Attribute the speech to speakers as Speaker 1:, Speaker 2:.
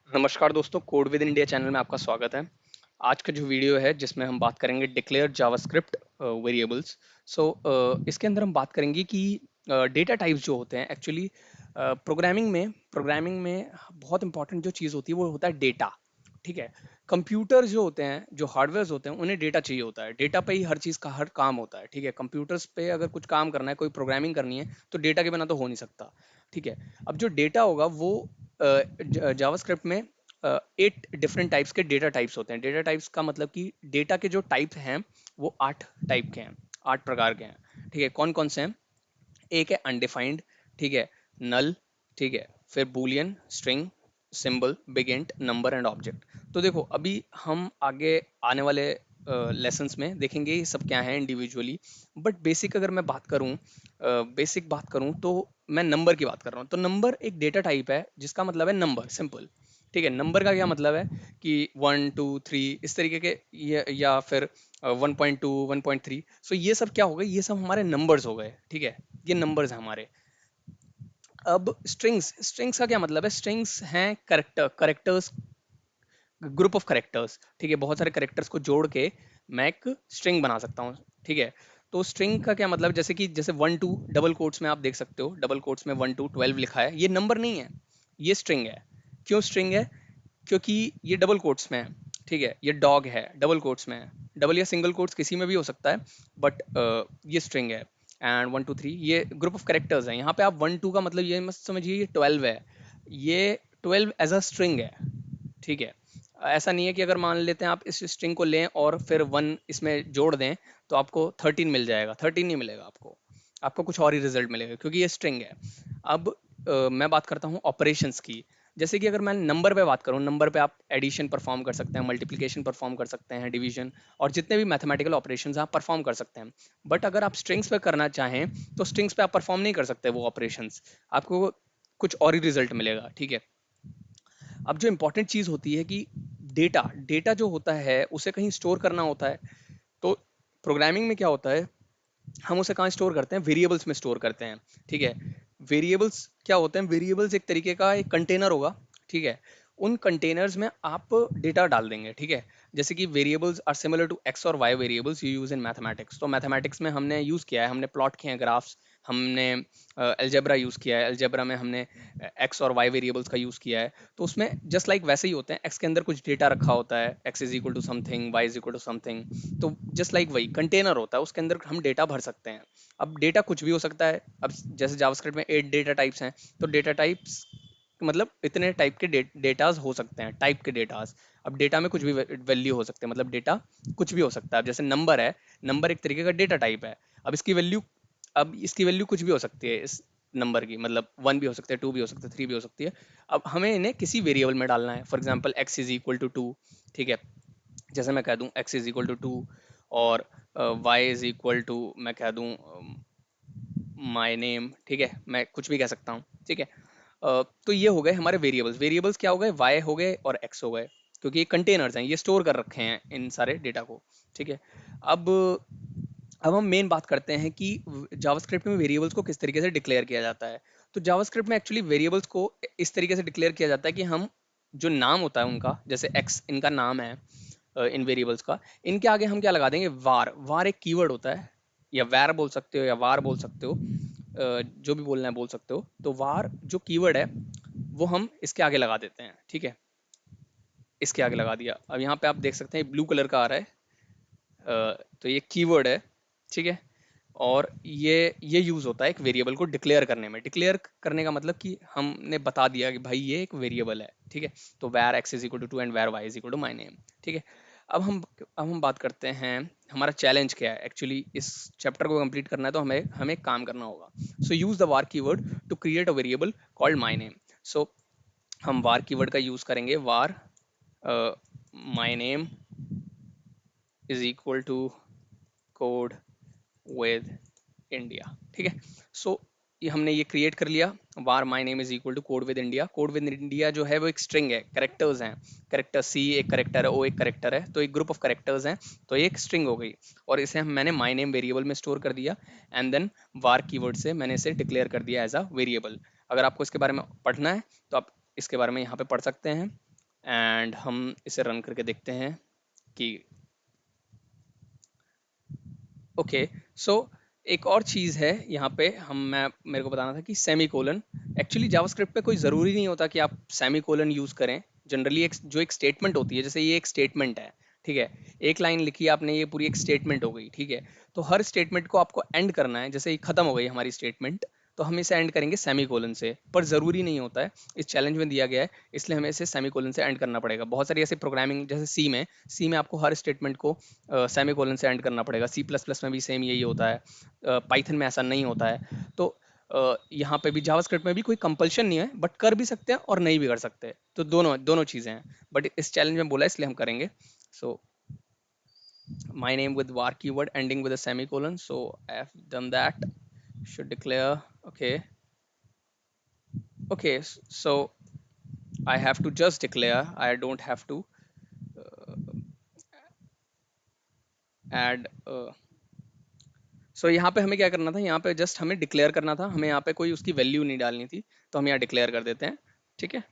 Speaker 1: नमस्कार दोस्तों, code with India channel में आपका स्वागत है। आज का जो वीडियो है जिसमें हम बात करेंगे डिक्लेयर जावास्क्रिप्ट वेरिएबल्स। इसके अंदर हम बात करेंगे कि डेटा टाइप्स जो होते हैं एक्चुअली प्रोग्रामिंग में बहुत इंपॉर्टेंट जो चीज़ होती है वो होता है डेटा। ठीक है। कंप्यूटर जो होते हैं, जो हार्डवेयर होते हैं, उन्हें डेटा चाहिए होता है। डेटा पे ही हर चीज़ का हर काम होता है। ठीक है। कंप्यूटर्स पे अगर कुछ काम करना है, कोई प्रोग्रामिंग करनी है, तो डेटा के बिना तो हो नहीं सकता। ठीक है। अब जो डेटा होगा वो जावास्क्रिप्ट में 8 डिफरेंट टाइप्स के डेटा टाइप्स होते हैं। डेटा टाइप्स का मतलब कि डेटा के जो टाइप्स हैं वो 8 टाइप के हैं, 8 प्रकार के हैं। ठीक है। कौन कौन से हैं? एक है अनडिफाइंड। ठीक है। नल। ठीक है। फिर Boolean, string, symbol, big int, number and object. तो देखो, अभी हम आगे आने वाले लेसन्स में देखेंगे ये सब क्या है इंडिविजुअली। बट बेसिक अगर मैं बात करूं, बेसिक बात करूं तो मैं नंबर की बात कर रहा हूं। तो नंबर एक डेटा टाइप है जिसका मतलब है नंबर, सिंपल। ठीक है। नंबर का क्या मतलब है कि 1 2 3 इस तरीके के, या फिर 1.2 1.3। सो ये सब क्या हो गए? ये सब हमारे नंबर्स हो गए। ठीक है। ये नंबर्स हैं हमारे। अब स्ट्रिंग्स, स्ट्रिंग्स का क्या मतलब है? स्ट्रिंग्स हैं करेक्टर्स, ग्रुप ऑफ करेक्टर्स। ठीक है। बहुत सारे करेक्टर्स को जोड़ के मैं एक स्ट्रिंग बना सकता हूँ। ठीक है। तो स्ट्रिंग का क्या मतलब, जैसे 1 2 डबल कोट्स में आप देख सकते हो, डबल कोट्स में 1 2 12 लिखा है, ये नंबर नहीं है, ये स्ट्रिंग है। क्यों स्ट्रिंग है? क्योंकि ये डबल कोट्स में है। ठीक है। ये डॉग है, डबल कोट्स में है। डबल या सिंगल कोट्स किसी में भी हो सकता है, बट ये स्ट्रिंग है। एंड 1 2 3 ये ग्रुप ऑफ कैरेक्टर्स हैं। यहाँ पे आप 1 2 का मतलब ये मत समझिए ये 12 है। ये 12 एज अ स्ट्रिंग है। ठीक है। ऐसा नहीं है कि अगर मान लेते हैं आप इस स्ट्रिंग को लें और फिर 1 इसमें जोड़ दें तो आपको 13 मिल जाएगा। 13 नहीं मिलेगा आपको, आपको कुछ और ही रिजल्ट मिलेगा क्योंकि ये स्ट्रिंग है। अब मैं बात करता हूँ ऑपरेशंस की। जैसे कि अगर मैं नंबर पे बात करूँ, नंबर पे आप एडिशन परफॉर्म कर सकते हैं, मल्टीप्लिकेशन परफॉर्म कर सकते हैं, डिवीजन, और जितने भी मैथमेटिकल ऑपरेशंस आप परफॉर्म कर सकते हैं। बट अगर आप स्ट्रिंग्स पे करना चाहें तो स्ट्रिंग्स पे आप परफॉर्म नहीं कर सकते वो ऑपरेशंस, आपको कुछ और ही रिजल्ट मिलेगा। ठीक है। अब जो इंपॉर्टेंट चीज होती है कि डेटा डेटा जो होता है उसे कहीं स्टोर करना होता है। तो प्रोग्रामिंग में क्या होता है, हम उसे कहाँ स्टोर करते हैं? वेरिएबल्स में स्टोर करते हैं। ठीक है। वेरिएबल्स क्या होते हैं? वेरिएबल्स एक तरीके का एक कंटेनर होगा। ठीक है। उन कंटेनर्स में आप डेटा डाल देंगे। ठीक है। जैसे कि variables are similar to x और y variables you use in mathematics. तो मैथमेटिक्स में हमने यूज किया है, हमने प्लॉट किए हैं ग्राफ्स, हमने अलजेब्रा यूज किया है, अलजेब्रा में हमने एक्स और वाई वेरिएबल्स का यूज किया है। तो उसमें जस्ट लाइक वैसे ही होते हैं, एक्स के अंदर कुछ डेटा रखा होता है, x is equal to something, y is equal to something. तो जस्ट लाइक वही कंटेनर होता है, उसके अंदर हम डेटा भर सकते हैं। अब डेटा कुछ भी हो सकता है। अब जैसे जावास्क्रिप्ट में 8 डेटा टाइप्स हैं, तो डेटा टाइप्स मतलब इतने टाइप के डेटाज हो सकते हैं, टाइप के डेटाज। अब डेटा में कुछ भी वैल्यू हो सकते हैं, मतलब डेटा कुछ भी हो सकता है। अब जैसे नंबर है, नंबर एक तरीके का डेटा टाइप है। अब इसकी वैल्यू कुछ भी हो सकती है। इस नंबर की मतलब 1 भी हो सकता है, 2 भी हो सकता है, 3 भी हो सकती है। अब हमें इन्हें किसी वेरिएबल में डालना है। For example x is equal to 2। ठीक है। जैसे मैं कह दूं एक्स इज इक्वल टू 2, और वाई इज इक्वल टू, मैं कह दूं माय नेम। ठीक है। मैं कुछ भी कह सकता हूँ। ठीक है। तो ये हो गए हमारे वेरिएबल्स। वेरिएबल्स क्या हो गए? वाई हो गए और एक्स हो गए, क्योंकि ये कंटेनर्स हैं, ये स्टोर कर रखे हैं इन सारे डेटा को। ठीक है। अब अब हम मेन बात करते हैं कि जावास्क्रिप्ट में वेरिएबल्स को किस तरीके से डिक्लेयर किया जाता है। तो जावास्क्रिप्ट में एक्चुअली वेरिएबल्स को इस तरीके से डिक्लेयर किया जाता है कि हम जो नाम होता है उनका, जैसे एक्स इनका नाम है, इन वेरिएबल्स का, इनके आगे हम क्या लगा देंगे? वार। वार एक कीवर्ड होता है, या वैर बोल सकते हो या वार बोल सकते हो, जो भी बोलना है बोल सकते हो। तो वार जो कीवर्ड है वो हम इसके आगे लगा देते हैं। ठीक है। इसके आगे लगा दिया। अब यहाँ पे आप देख सकते हैं ब्लू कलर का आ रहा है। तो ये कीवर्ड है। ठीक है। और ये यूज होता है एक वेरिएबल को डिक्लेयर करने में। डिक्लेयर करने का मतलब कि हमने बता दिया कि भाई ये एक वेरिएबल है। ठीक है। तो var x is equal to 2 and var y is equal to my name. ठीक है। अब हम बात करते हैं हमारा चैलेंज क्या है। एक्चुअली इस चैप्टर को कंप्लीट करना है तो हमें हमें एक काम करना होगा। So use the var keyword to create a variable called my name. So हम वार कीवर्ड का यूज करेंगे। Var my name is equal to code with India. ठीक है। सो ये हमने ये क्रिएट कर लिया। Var my name is equal to code with India. Code with India जो है वो एक स्ट्रिंग है, करेक्टर्स हैं। करेक्टर सी एक करेक्टर है, ओ एक करेक्टर है, तो एक ग्रुप ऑफ करेक्टर्स हैं। तो ये एक स्ट्रिंग हो गई, और इसे मैंने माई नेम वेरिएबल में स्टोर कर दिया। एंड देन वार कीवर्ड से मैंने इसे डिक्लेयर कर दिया एज अ वेरिएबल। अगर आपको इसके बारे में पढ़ना है तो आप इसके बारे में यहाँ पे पढ़ सकते हैं। एंड हम इसे रन करके देखते हैं कि ओके। सो एक और चीज़ है यहाँ पे, हम मैं मेरे को बताना था कि सेमी कोलन, एक्चुअली जावास्क्रिप्ट पे कोई ज़रूरी नहीं होता कि आप सेमी कोलन यूज़ करें। जनरली एक जो एक स्टेटमेंट होती है, जैसे ये एक स्टेटमेंट है, ठीक है, एक लाइन लिखी आपने, ये पूरी एक स्टेटमेंट हो गई, ठीक है। तो हर स्टेटमेंट को आपको एंड करना है, जैसे ये खत्म हो गई हमारी स्टेटमेंट, तो हम इसे एंड करेंगे सेमी कोलन से, पर ज़रूरी नहीं होता है, इस चैलेंज में दिया गया है, इसलिए हमें इसे सेमी कोलन से एंड करना पड़ेगा। बहुत सारी ऐसे प्रोग्रामिंग, जैसे सी में आपको हर स्टेटमेंट को सेमी कोलन से एंड करना पड़ेगा, सी प्लस प्लस में भी सेम यही होता है, पाइथन में ऐसा नहीं होता है। तो यहाँ पे भी जावास्क्रिप्ट में भी कोई कंपल्शन नहीं है, बट कर भी सकते हैं और नहीं भी कर सकते, तो दोनों दोनों चीज़ें हैं, बट इस चैलेंज में बोला है, इसलिए हम करेंगे। सो my name with var keyword ending with a semicolon, so I have done that. Should declare, okay, okay. So I have to just declare, I don't have to add सो यहाँ पे हमें क्या करना था, यहाँ पे जस्ट हमें डिक्लेयर करना था, हमें यहाँ पे कोई उसकी वैल्यू नहीं डालनी थी, तो हम यहाँ डिक्लेयर कर देते हैं, ठीक है।